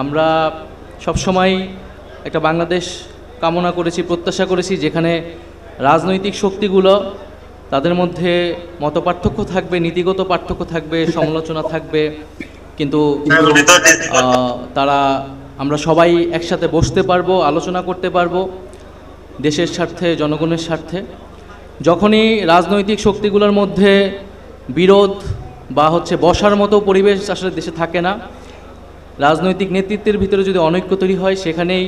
আমরা সবসময় একটা বাংলাদেশ কামনা করেছি, প্রত্যাশা করেছি যেখানে রাজনৈতিক শক্তিগুলো তাদের মধ্যে মতপার্থক্য থাকবে, নীতিগত পার্থক্য থাকবে, সমালোচনা থাকবে, কিন্তু আমরা সবাই একসাথে বসতে পারবো, আলোচনা করতে পারবো দেশের স্বার্থে, জনগণের স্বার্থে। যখনই রাজনৈতিক শক্তিগুলোর মধ্যে বিরোধ বা বসার মতো পরিবেশ আসলে দেশে থাকে না, রাজনৈতিক নেতৃত্বের ভিতরে যদি অনৈক্য তৈরি হয়, সেখানেই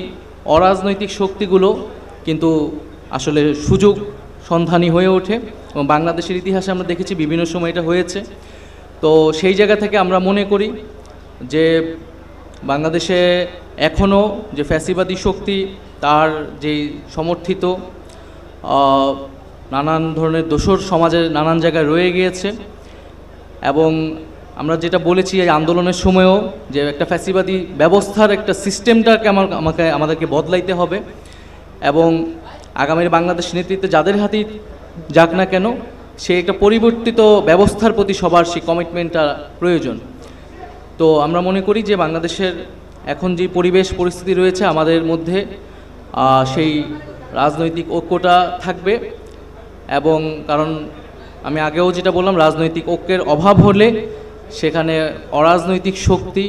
অরাজনৈতিক শক্তিগুলো কিন্তু আসলে সুযোগ সন্ধানী হয়ে ওঠে এবং বাংলাদেশের ইতিহাসে আমরা দেখেছি বিভিন্ন সময় এটা হয়েছে। তো সেই জায়গা থেকে আমরা মনে করি যে বাংলাদেশে এখনও যে ফ্যাসিবাদী শক্তি তার যেই সমর্থিত নানান ধরনের দোসর সমাজের নানান জায়গায় রয়ে গিয়েছে, এবং আমরা যেটা বলেছি এই আন্দোলনের সময়ও যে একটা ফ্যাসিবাদী ব্যবস্থার একটা সিস্টেমটাকে আমাদেরকে বদলাইতে হবে, এবং আগামীর বাংলাদেশ নেতৃত্বে যাদের হাতেই যাক না কেন সেই একটা পরিবর্তিত ব্যবস্থার প্রতি সবার সেই কমিটমেন্টটা প্রয়োজন। তো আমরা মনে করি যে বাংলাদেশের এখন যে পরিবেশ পরিস্থিতি রয়েছে আমাদের মধ্যে সেই রাজনৈতিক ঐক্যটা থাকবে, এবং কারণ আমি আগেও যেটা বললাম, রাজনৈতিক ঐক্যের অভাব হলে সেখানে অরাজনৈতিক শক্তি,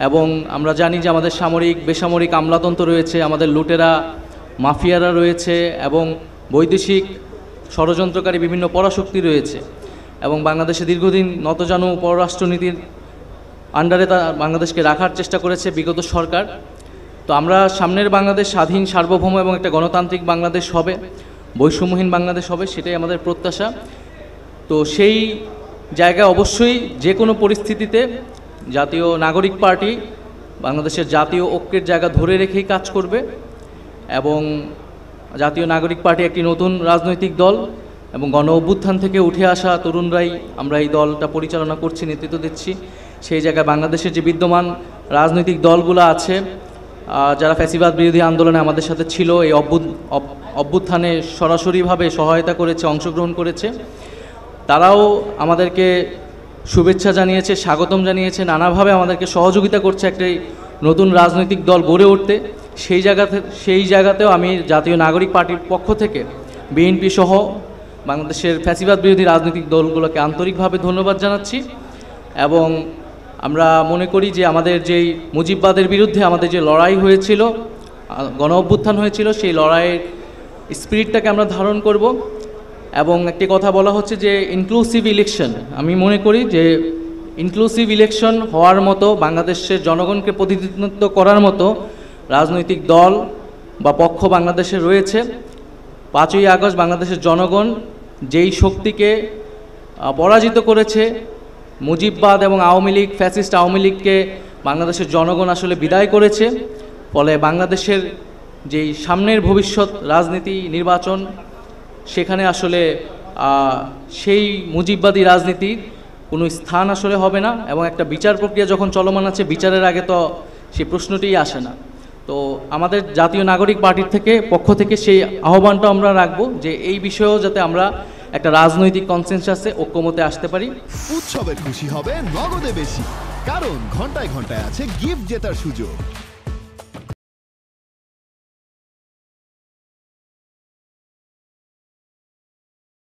এবং আমরা জানি যে আমাদের সামরিক বেসামরিক আমলাতন্ত্র রয়েছে, আমাদের লুটেরা মাফিয়ারা রয়েছে, এবং বৈদেশিক ষড়যন্ত্রকারী বিভিন্ন পরাশক্তি রয়েছে, এবং বাংলাদেশে দীর্ঘদিন নতজানু পররাষ্ট্রনীতির আন্ডারে বাংলাদেশকে রাখার চেষ্টা করেছে বিগত সরকার। তো আমরা সামনের বাংলাদেশ স্বাধীন, সার্বভৌম এবং একটা গণতান্ত্রিক বাংলাদেশ হবে, বৈষম্যহীন বাংলাদেশ হবে, সেটাই আমাদের প্রত্যাশা। তো সেই জায়গায় অবশ্যই যে কোনো পরিস্থিতিতে জাতীয় নাগরিক পার্টি বাংলাদেশের জাতীয় ঐক্যের জায়গা ধরে রেখেই কাজ করবে, এবং জাতীয় নাগরিক পার্টি একটি নতুন রাজনৈতিক দল, এবং গণ অভ্যুত্থান থেকে উঠে আসা তরুণরাই আমরা এই দলটা পরিচালনা করছি, নেতৃত্ব দিচ্ছি। সেই জায়গায় বাংলাদেশের যে বিদ্যমান রাজনৈতিক দলগুলো আছে, যারা ফ্যাসিবাদ বিরোধী আন্দোলনে আমাদের সাথে ছিল, এই অভ্যুত্থানে সরাসরিভাবে সহায়তা করেছে, অংশগ্রহণ করেছে, তারাও আমাদেরকে শুভেচ্ছা জানিয়েছে, স্বাগতম জানিয়েছে, নানাভাবে আমাদেরকে সহযোগিতা করছে একটি নতুন রাজনৈতিক দল গড়ে উঠতে। সেই জায়গাতেও আমি জাতীয় নাগরিক পার্টির পক্ষ থেকে বিএনপি সহ বাংলাদেশের ফ্যাসিবাদ বিরোধী রাজনৈতিক দলগুলোকে আন্তরিকভাবে ধন্যবাদ জানাচ্ছি, এবং আমরা মনে করি যে আমাদের যেই মুজিববাদের বিরুদ্ধে আমাদের যে লড়াই হয়েছিল, গণ অভ্যুত্থান হয়েছিল, সেই লড়াইয়ের স্পিরিটটাকে আমরা ধারণ করব। এবং একটি কথা বলা হচ্ছে যে ইনক্লুসিভ ইলেকশন, আমি মনে করি যে ইনক্লুসিভ ইলেকশন হওয়ার মতো, বাংলাদেশের জনগণকে প্রতিনিধিত্ব করার মতো রাজনৈতিক দল বা পক্ষ বাংলাদেশে রয়েছে। 5ই আগস্ট বাংলাদেশের জনগণ যেই শক্তিকে পরাজিত করেছে, মুজিববাদ এবং আওয়ামী লীগ, ফ্যাসিস্ট আওয়ামী লীগকে বাংলাদেশের জনগণ আসলে বিদায় করেছে। ফলে বাংলাদেশের যেই সামনের ভবিষ্যৎ রাজনীতি, নির্বাচন, সেখানে আসলে সেই মুজিববাদী রাজনীতির কোনো স্থান আসলে হবে না, এবং একটা বিচার প্রক্রিয়া যখন চলমান আছে, বিচারের আগে তো সেই প্রশ্নটিই আসে না। তো আমাদের জাতীয় নাগরিক পার্টির পক্ষ থেকে সেই আহ্বানটা আমরা রাখবো যে এই বিষয়েও যাতে আমরা একটা রাজনৈতিক কনসেনসাসে ঐক্যমতে আসতে পারি। উৎসবের খুশি হবে নগদে বেশি, কারণ ঘন্টায় ঘন্টায় আছে গিফট জেতার সুযোগ।